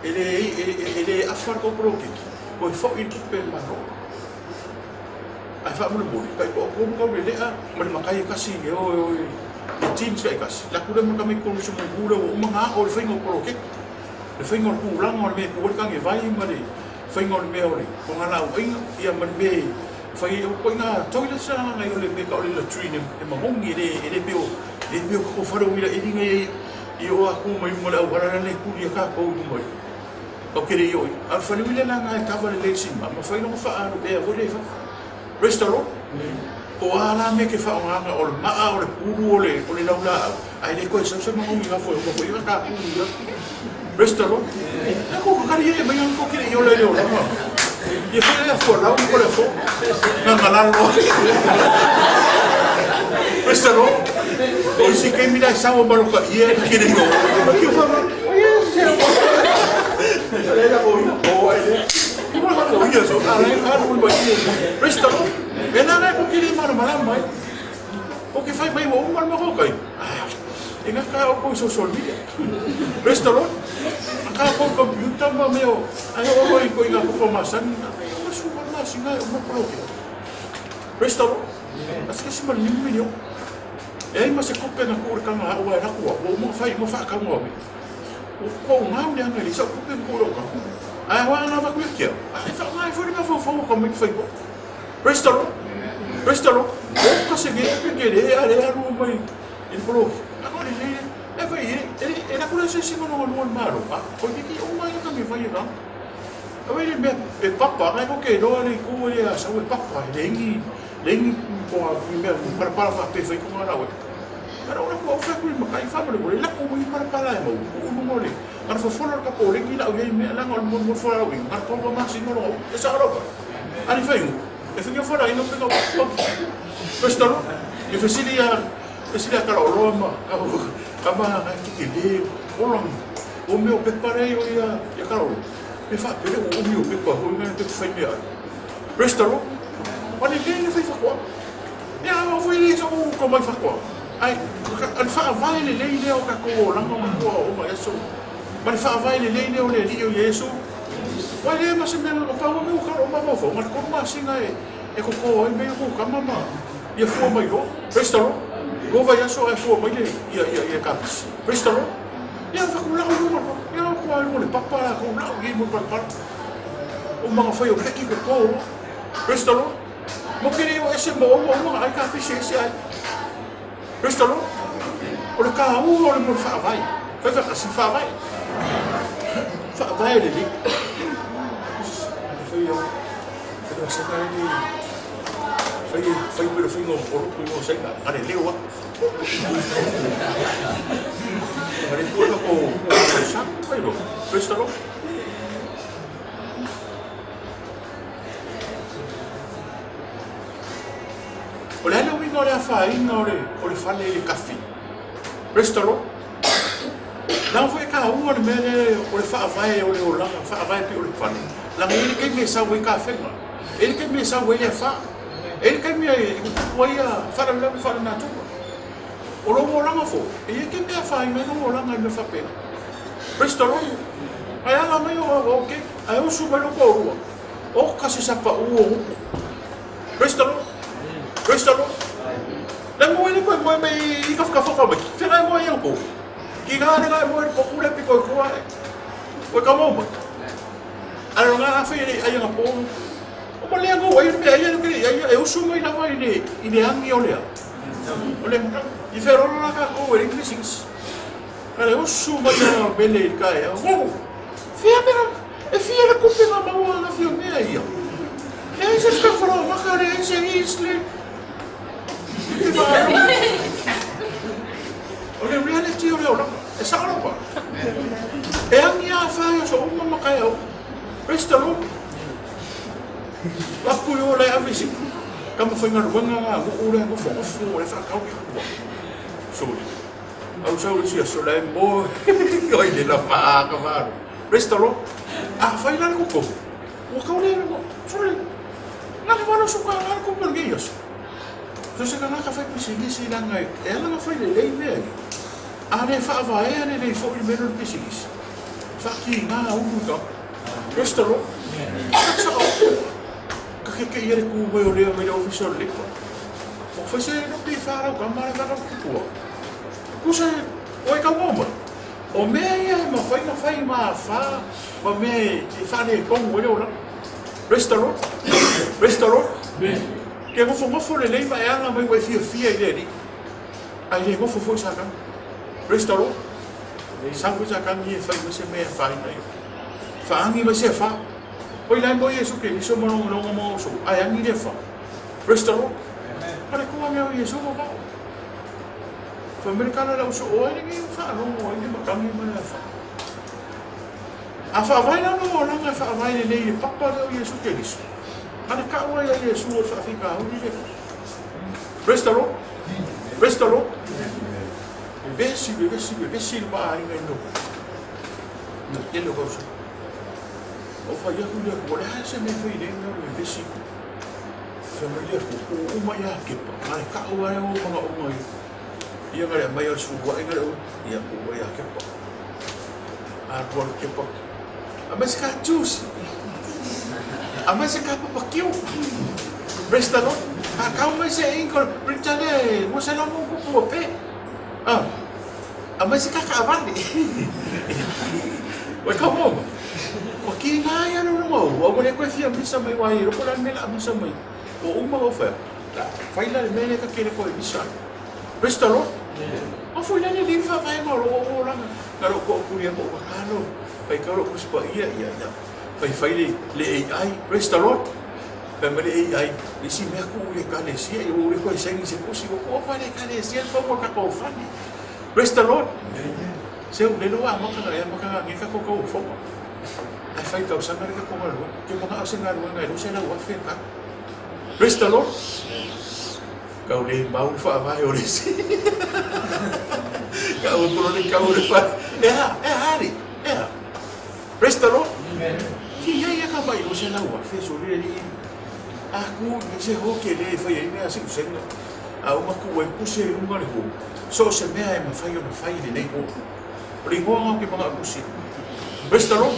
ele afar ko pro ki ko fo i pe ma ro ai fa mo bo kai ko le a mai makai kasi e o tin sai kasi la kula mo kami ko so mo bura o uma o fe ngo pro ki le fe ngo ku lang o me ko kan e vai mari fai ngol me ori ko ngala o inga ia man me fai ko inga toilet sa nga yo le me ka le latrine e ma hongi e me ko faro ila e dinga i o aku mai mo la wara le ku ia ka ko mo o kere yo al fa ni la nga ka va le sim ma fai no fa anu be o le fa restaurant ko ala me ke fa nga o ma o le puru o le laula ai le ko sa ma hongi ga fo ko ia ka ku ia restaurant aku ko kali e mai ko kire yo le yo la e fa le fo la ko le fo na ngala lo restaurant o si ke mira sa mo balo ka ye kire yo ki fa le la o ele ko ye so ala mo ba restaurant e na ko kire mar mai o ke fa mai mo mar mo ko kai inga ka o ko social media restaurant ka ko computer ma meo ai o ko inga ko masan o super masinga o pro restaurant as que se mal ni milio e ai ma se ko pe na ko ka ma o na ko o mo fa ka mo o ko na o nga ni sa ko pe ko ka ai wa na va ko ki ai fa mai fo ni ma fo ko me fa ko restaurant o ko se ge ke le ale a ru mai in pro agora ele vai ele por isso se não no maro pa porque que o mai ka me vai não agora ele me papa ai que no ele ku ele a sa o papa lengi ko a me para pe foi com ara o pero ora ko fa ku me kai fa mo le ko mo para mo mo le ar fo fo ka po lengi la o me la ngol mo fo la wi ar ko ma si no esa roba ani fai e fai fora e non pego questo no e fai sia cara o Roma, kama kikili, ulang o meu preparei o ia karo me fa pele o meu prepa o me te fai me restaro oni le fai fa ko ya o foi isso o mai fa ko ai al fa vai le o ka ko langa ko o ma eso ma fa vai le o le dio yesu wa le ma se me o pa mo ka o ma fo ma ko ma singa e ko ko e me ko ka mama ia fo mai ro restaro go vai aso e fo mai le ia kapis restaro ia fa ko la o ma ia ko ai mo le papa ko la i mo papa o ma fa yo ki ko restaro mo kiri o ese mo ai kapis ese ai restaro o le ka o le mo fa vai fa kasi fa vai le li fa yo fa sa ka ni fai pelo fai no por no sei ale leo ale polo ko sa fai no restaro o le ale wingo le fai no le fale le cafe restaro não foi cá o mele o le fa vai o le ola fa vai pe o le fale la ele que me sa we café ele que me sa we le fa ele que me foi a fara le fara na tu o lo mo langa fo e que me fa me no langa me fa pe restaro ai ala mai o que ai o su belo ko o kasi sa pa o restaro la mo ele ko mo me i ka fo ka me fera mo ia ko ki ga na mo ko kule pi ko ko ka mo ala nga fa ai nga po o mo le ngo ai me ai o su mai na mai ni angi o le o le i fero na ka ko e inglesings ala o su mai na bele ka e o fia mera e fia le kupe na mo na fia me ai e se ska fora ma ka le se isle o le reality o le ora e sa ora pa e angi a fa so o ma ka o restaro la puyo le avisi kama foi ngar wanga o le ngo fo le fa ka o so au sa o sia so le mo oi le la fa ka va restaro a fa ina ko o ka le so le na le vano so ka ko per guios so se kana ka fa pisigisi la ngai e la fa le me a le fa va e le fo il meno pisigisi fa ki na o ka restaro que ia ku mo le me official le o fa se no pi fara o kamara ka ko ku se o ka mo o me ia ma fai ma fa ma me ti fa le ko mo le ora restaro que mo fo le le ma anga mai wa fia ile ni ai le mo fo sa ka restaro sa ko sa ka ni fa mo se me fa ai fa angi ma se fa oi lai mo Yesu ke so mo no so ai angi le fa restaro para ko nga Yesu mo ba fa americana la so o ni fa no o ni ma ka mi ma fa a fa vai na no nga fa vai le papa de Yesu ke diso ana ka o ya Yesu o fa fika o ni le restaro vesi ba ai no no te lo go o fa ia ku le ko le se me foi le no vesi familia ko o mai a ke pa ai ka o ai o ma o mai ia ngare mai o su wa ngare ia ko ia ke pa a ko ke pa a mas ka jus a mas ka pa kiu restaro a ka o mai se ingol britane mo se no mo ko pe a mas ka ka vale o ka mo o ki nga ya no mo o mo le ko fia misa mai wa ro ko la mela misa mai o uma o fa fai la mele ka kene ko misa restaro o foi la ni fa vai mo o la ka ro ko ku ye mo ka no pai ka ro ku spa ia fai le ai restaro pe me le ai ni si me ku le ka le si o le ko se ni se ku si ko fa le ka le si fa mo ka ko fa ni restaro se o le lo a mo ka ya mo ka ni ka ko fo ai fai ka usanga ka ko ngalo ke mo ka asenga ro ngai lo se la wa fe ka restaro ka o le mau fa vai o le si ka o tolo ni ka o le fa e hari Praise the Lord. Ki ia ka pai o se laua fe so le ni. Aku ni se ho ke le foi ai me asi senga. A uma ku e pusi e unga le ho. So se mea e mawhai o na whai le nei ho. Ringoa ngau ke mga pusi. Praise the Lord.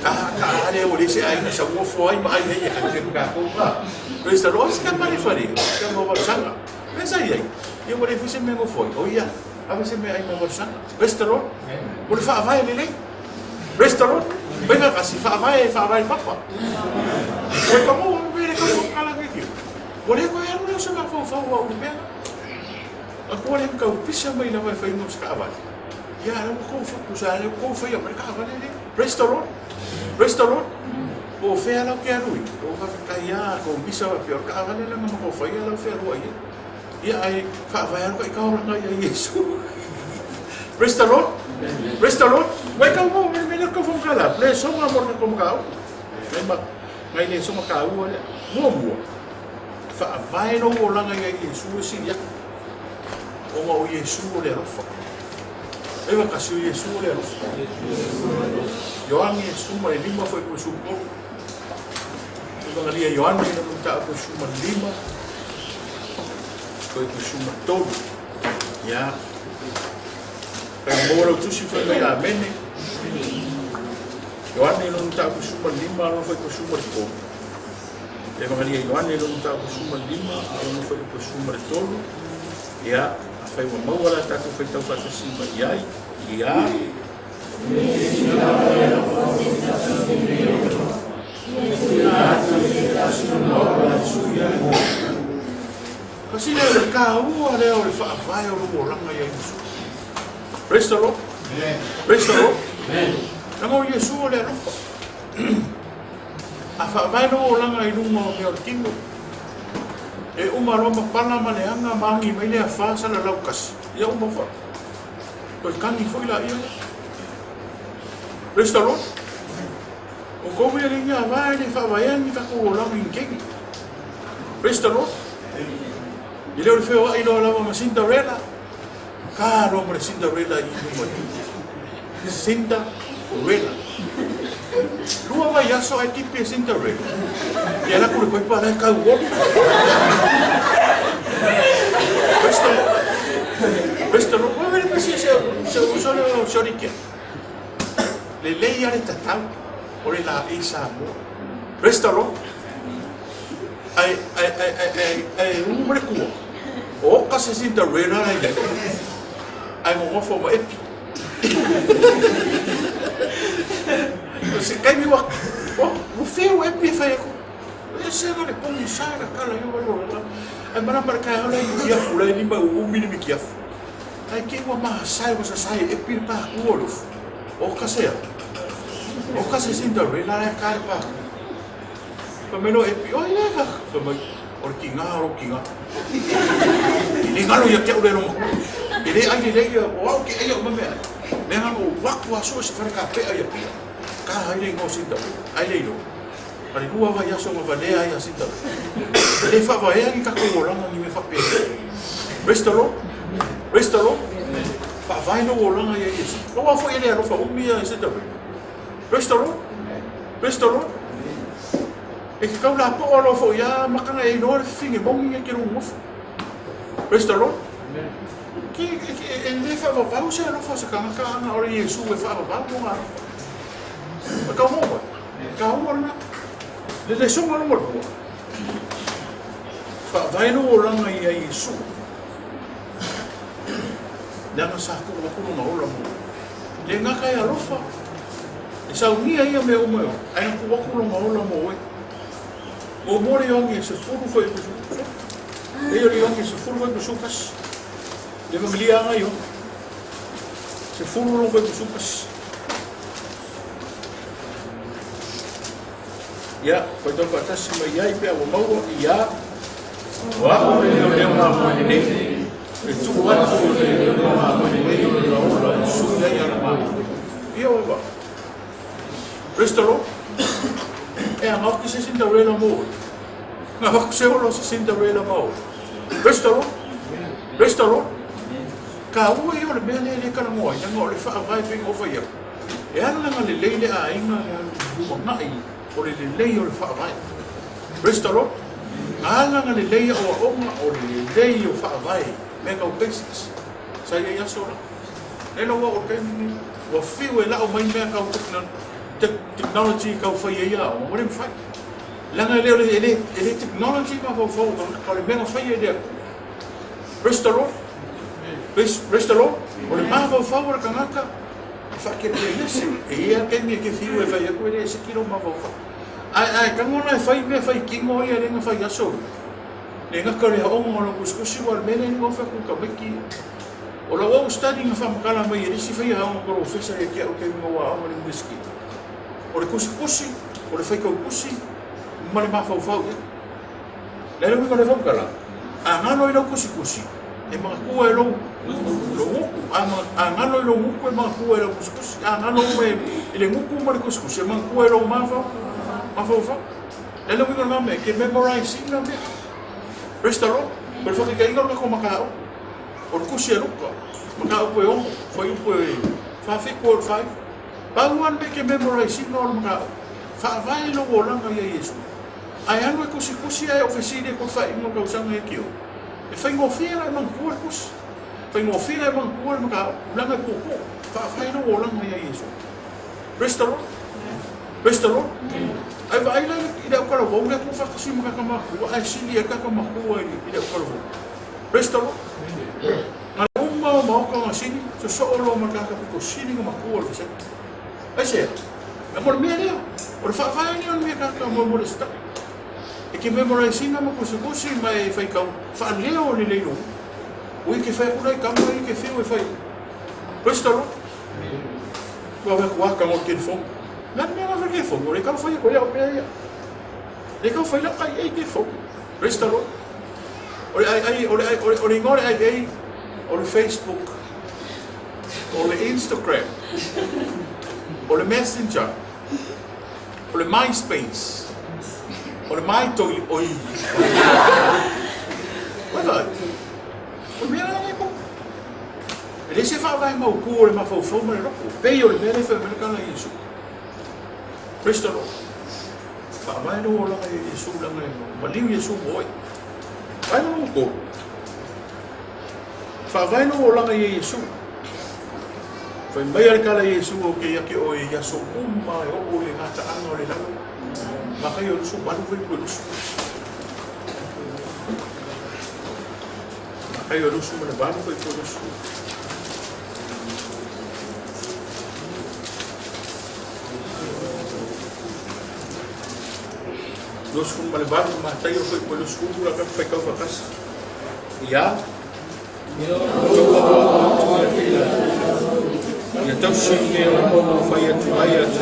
Ka ale o le se ai na sa uofo ai ma ai hei e ka te mga kōpa. Praise the Lord. Ska mare whare. Ska mga sanga. Praise ai ai. Ia mo le fuse me ngo foi. O ia. Ava se me ai mga sanga. Praise the Lord. Mo le wha avai le nei. Praise the Lord. Bega kasi wha avai papa. Koe ka mo, vere ka mo kala ke kiu. Mo le koe aru leo sa mga whau au le mea. A koe le ka upisa mai na mai whaingo sa ka avai. Ia, rau kou whaku sa rau kou whai amare ka avai le. Praise the Lord. Praise the Lord. O whea lau ke arui. O whakakai a, ko upisa wa pia. Ka avai le nga mga whai a lau whea rua ia. Ia ai, wha avai aru ka ikaw ranga ia Yesu. Praise the Lord. Praise the Lord. Mai kau mo, me le ka whongkala. Le songa mo na kumkau. Ngai le songa ka ua le. Mua. Wha avai no o langa ia Yesu si ia. O ma o Yesu o le rofa. Ewa kasi o Yesu o le rofa. Yoang Yesu ma le lima foi ko supo. Ewa ngalia Yoang ina muta ko suma lima. Foi ko suma todo. Ya. Kaya mo tu si foi mai amene. Yohane no muta ko suma lima no foi ko suma todo. Ewa ngalia Yohane no muta ko suma lima no foi ko suma todo. Ya. Fai wa mau ala tatu fai tau kata simba iai. Ia. Kasi leo le ka ua leo le wha vai o rumo langa ia Yesu. Praise the Lord. Praise the Lord. Namo Yesu o le arofa. A wha vai no langa i rungo mea o tino. E uma roma pala maleanga mangi mai le afasa la laukas. Ia uma fa. Ko kangi foi la ia. Praise the Lord. O komi le ngia vai le fa vai ni fa ko la ngeng. Praise the Lord. Ile o feo ai no la ma Cinderella. Ka ro mo Cinderella i mo. Cinderella. Lua vai aso ai tipe Cinderella. Ia la ko pa la ka wo. Questo non può avere così se uso sorrikia. Le lei are tatau o le la isa mo. Questo ai un brecuo. O ka se Cinderella ai dai. Ai mo fo mo epi. Se kai mi wa. O feo epi fa ko. Se no le pongo saga kala yo lo. Ai mana para kai ola i ia fula ni ba o mini mi kia. Ai ke wa ma sai wa sai e pi pa kuolo. O ka se. O ka se Cinderella ai kai pa. Pa meno e pi o ia ka. Pa mai o kinga. Ni ngalo ia ke o le no. Ile ai le ia o ke ai o ma me. Me ha o wa wa so se fa ka pe ai pi. Ka ai le ngo Cinderella. Ai le no. Pari lua vai aso ma valea ia sita. Le fa vai ai ka ko langa ni me fa pe. Restalo. Fa vai no langa ia Yesu. No wa fo ele ro fa umi ia sita. Restalo. E ka la po lo fo ia makanga e no finge bongi ke ro mo. Restalo. Ki le fa va o se no fa se ka na o Yesu e fa va mo ma. Ka mo. Ka mo na. Le songa no mo. Fa vai no langa ia Yesu. Langa sa ko na ola mo. Le nga kai alofa. E sa unia ia me o mo. Ai ko ko na ola mo e. O mo le ongi se furu foi ko. E yo le ongi se furu foi ko sukas. Le familia nga yo. Se furu no foi ko sukas. Ya, foi tão fantástico, mas aí pega o mau e ya, uau, eu uma coisa nele, e tu vai fazer uma coisa nele, o sul daí era mal, e eu vou, restaurou, é a mal que se Cinderella morre, a mal que se olhou se Cinderella morre, restaurou, cá o eu le bem ele cara morre, não le faz vai bem over here, e ala nga le leile a inga o ngai o le lei o le whaavai. Praise the Lord. Ala nga le leile o onga o le leile o whaavai. Mega o basics. Sa ia ia sora. Nelo wa o kemi wa fiu e lao mai mea kau technology kau whai e ia o mare mwhai. Langa leo ele technology ma fau fau ka le mea whai e lea. Praise the Lord. Praise the Lord. O le maa fau fau ra kangaka. Whakere e nese. E ia kemi e ke fiu e whai e koe le se kiro ma fau fau. Ai kangona e whai mea whai kingo ia renga whai aso. Le ngaka le haonga o na kuskusi wa le mene ni ngofa kuka wiki. O la wau study nga whamakala mai e risi whai haonga koro ofisa e kia o ke ngoa awa ni whisky. O le kusi, o le whaikau kusi, ma le maa fau fau e. Lele wika le whamakala. A ngano i lau kusi, e mga kua e lau nguku. A ngano i lau nguku e mga kua e lau kusi. A ngano i le nguku ma le kusi, e mga kua e lau maa fau fau. Lele wika nga me, ke memorizing nga me. Praise the Lord. Pero whakikainga ka ko makao. O le kusi e luka. Makao koe ongo. Whai upo e whawhiku o le whai. Pauan me ke memorizing nga o le makao. Whaavai lo o langa ia Yesu. Ai anu e kusi ai ofesiri e ko whai ingo kausanga e kio. E whai ngofira e mangkua e kusi. Whai ngofira e mangkua e makao. Langa e koko. Whaavai lo o langa ia Yesu. Praise the Lord. Praise the Lord. Ai vai lá e deu para o né com faca sim com a macua ai sim e com a macua e deu para o presta-lo na uma com assim só o uma caca com sim com a macua você ai sei amor minha por vai nem minha caca amor molesta e que memorize na macua se você vai ficar falhou ele leiro o que faz por aí como ele que fez e faz presta-lo vai com a que foi Nan me nga ke fo, le ka foi ko ya o pe. Le ka foi la ai ke fo. Praise the Lord. O le ngore ai o le Facebook. O le Instagram. O le Messenger. O le MySpace. O le MyToy oi. Wat? O me nga ko. Ele se fa vai mau ku le ma fo ma le roko. Pe o le mele fe me ka na Yesu. Praise the Lord. Whaamai no o langa e Yesu langa e maliu Yesu oi. Vai no ko. Whaamai no o langa e Yesu. Whai mai ar kala Yesu o ke yake o e yaso umma e o e ngata anga o le langa. Makai o lusu manu wei po lusu. Makai o lusu manu wei po lusu. Dos kung malibado matay o ko los kubo la ka peka vakas. Ya. Ya tawsi ni o fayat fayat.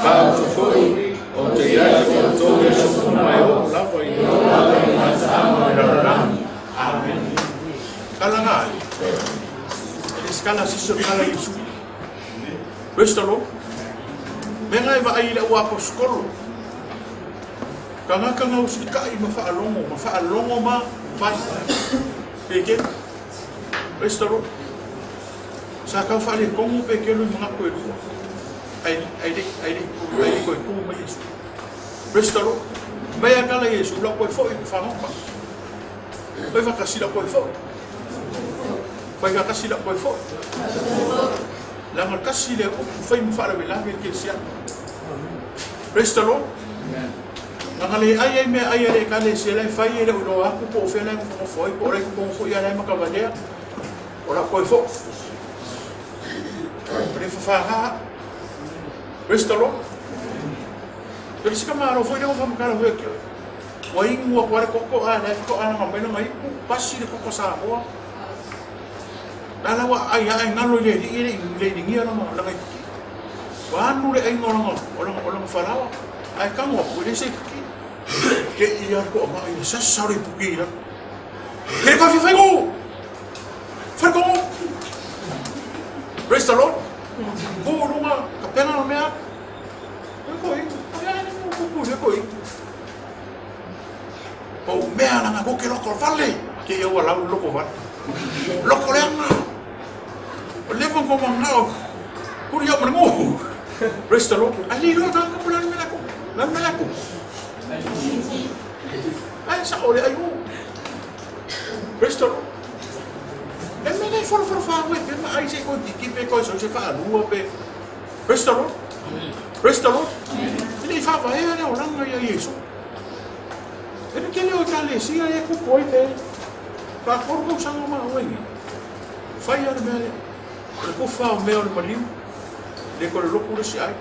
Fa foi o te ya o to ya so mai o la vai. Amen. Kala nga. Eskala si so kala Yesu. Bestalo. Mengai va ai la wa poskolo. Kanga usikai mafaalongo ma fai peke restoro sa ka fale como peke lu mga ko lu ai ko ko ma Yesu restoro mai akala Yesu la ko fo fa no pa vai va kasi la ko fo vai va kasi la ko fo la mar kasi le ko fai mo fa la vela ke sia restoro Nangale ai me ai le kale se le fai le uno aku po fe le mo foi por ai ko ko ia le ma cavalier ora ko fo pre fa ha restoro per si kamaro foi le mo fa kala ho ke wa ingu wa ko le ko ana ma no mai pasi le ko sa mo dala wa ai ngalo le ni no ma la mai wa nu le ai ngolo ora falawa ai kamo ko le se ke ia ko ma ia sa sari pukira ke ka fai go fai go praise the Lord go runga ka pena no mea ko ai ni ko o mea na ko ke loko vale ke ia wala loko va loko le nga o le ko ma ngao Kuri ya menengu. Restalo. Ali lo tang kapulan melaku. Nan melaku. Ay sa ole ayu. Restalo. En men ei for fa we, men ai se ko dikipe ko so se fa lua pe. Restalo. Restalo. Ni fa va e o langa ya Yesu. Ele kele o tale sia e ko poite. Pa korko sanga ma wengi. Fai ar mele. Ko fa o me o malim. Le ko lo ku si ai.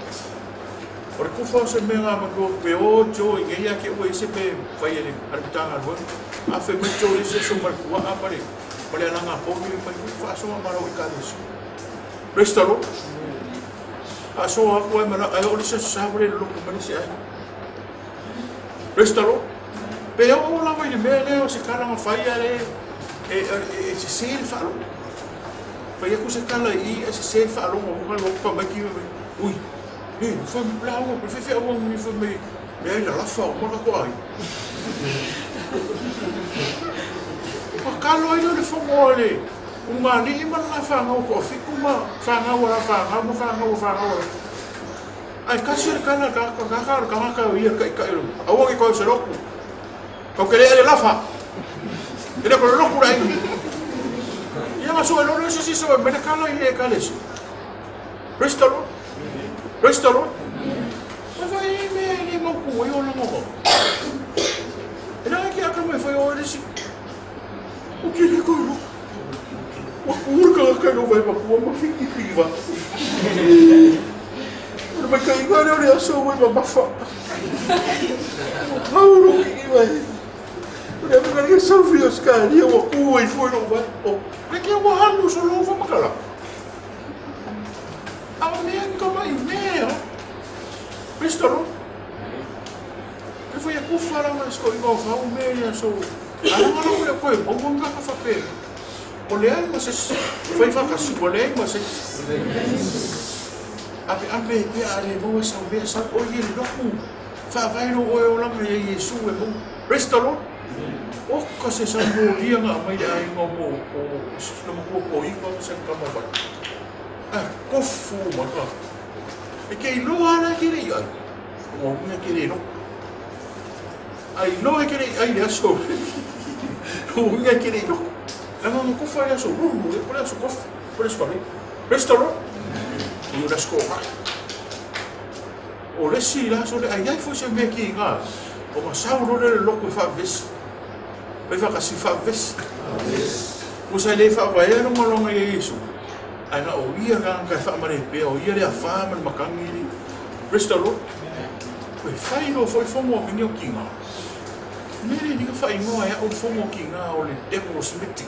Or ko fa se me nga ma ko pe o jo e ia ke o se pe fai ele ar tanga ro. A fe me jo se so mar ku a pare. Pare langa po mi pa fa so ma ro ka des. Restalo. A so a ko ma ai o se sa bre lo ku ma si ai. Restalo. Pe o la mai me le o se kala ma fai ale e se se fa lo. Pai aku se kala I se se fa lo mo lo pa ma ki ui foi blau pe fe o mi foi me ai la fa o mo ko ai pa kalo ai le fo mo le un mani ma la fa ngo ko fi kuma fa nga wa fa nga mo fa nga wa fa nga ai ka se kala ka ia ka o ke ko se lo ko ke le la fa ele ko lo ku ai Yang so lo se si so me kala ile kales. Restalo. Restalo. Vai me ni mo ku yo no mo. Era que aka me foi o desse. O que ele colou? O curca que não vai para uma fique viva. Mas que agora eu sou uma bafa. Paulo que vai. Eu não quero só ver os caras, eu vou e foi não vai. Porque eu vou ralo só não vou macalar. A minha cama é meia. Restaurou. Eu fui a cufara mas com igual vão meia só. Não eu foi, vou montar com papel. Olhei mas foi vacação, olhei mas a ver a boa saber sabe olhei logo. Vai no eu lá me Jesus é bom. Restaurou. O ka se sa mo dia nga mai ai ngo mo no mo ko I ko se ka mo ba ko fu ma ka e ke no ana ke ri ai o me ke ri no ai no ke ri ai ya so o me ke ri no ama mo ko fa ya so no por eso ko por eso ali restaurant e o das ko o le si la so ai ai fo se me ki nga o ma sa ro le lo ko fa ves Vai kasi fa ves. Usa le fa vai no malonga Yesu. Ana o ia ga fa mare pe o ia le fa man makangi. Restalo. Vai fai no foi fomo minho kinga. Nere ni fa ingo ya o fomo kinga o le devil smith.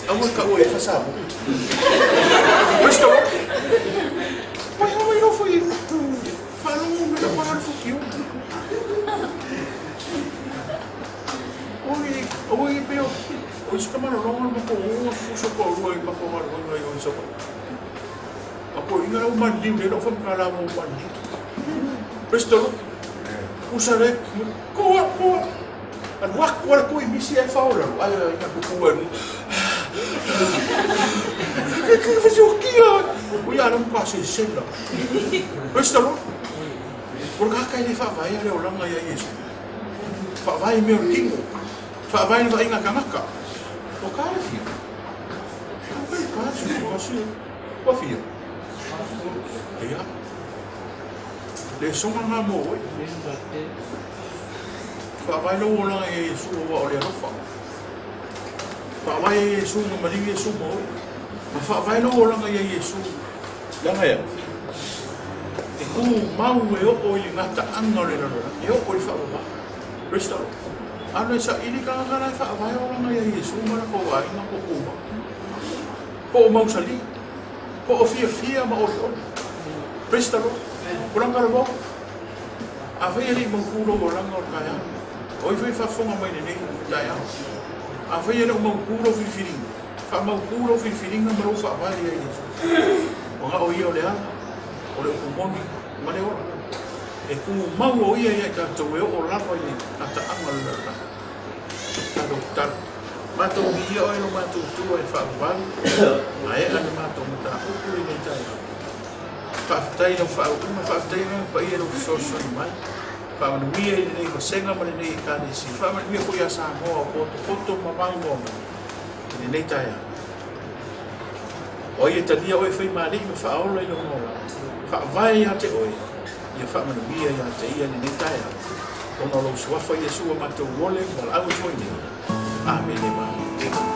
Amo ka o e fa sa. Restalo. Vai no foi. Fa no me da para fukiu. Oi, peo. O isso como não mo ko o fuso ko ruai ma ko mar ngai o so. Ako inga o mandi le no fam kala mo mandi. Presto. Usare ko. An wak wala ko misi e faula. Ai ina ko ko. Que faz o que? O ia não passa senda. Presto. Por ka ele fa vai ale o langa ia isso. Fa vai meu tingo. Fa vai no inga kamaka. O cara filho. O cara filho, você. O filho. Aí, le songa nga mo oi. Fa vai no ola e su o le no fa. Fa vai e su no mali e su mo. Ma fa vai no ola nga e su. La nga ya. E ku mau e o i ngata anga le no. E o i fa ba. Restore. Ano sa ili ka nga fa vai ola nga e su mo na ko ai nga ko ko. Po mau sali. Po o fia ma o. Restore. Kurang kalau bawa, apa yang ini mengkulo orang orang kaya, oi fai fafonga mai nene kaya, apa yang ini mengkulo filfiling, fa mengkulo filfiling na baru fa apa dia ini, orang oi oleh umoni, mana orang, mau oi ya kita coba orang apa ini, kata amal lah, dokter, Mātou mi o ino mātou tua e whaawaru. Ai ana mātou mata uku i nei tai. Whaafitai no whaukuma, whaafitai no pa ia no kisosoni mai. Whaamanu mia i nei wasenga mani nei i kānesi. Whaamanu mia ko ia sa moa o poto mamau moa. I nei tai. O ia tania oi whai maari me whaaola i no moa. Whaavai ia te oi. Ia whaamanu mia ia te ia ni nei tai. Ono lo suafa Yesua mātou wole, wala au toi nei. Amen.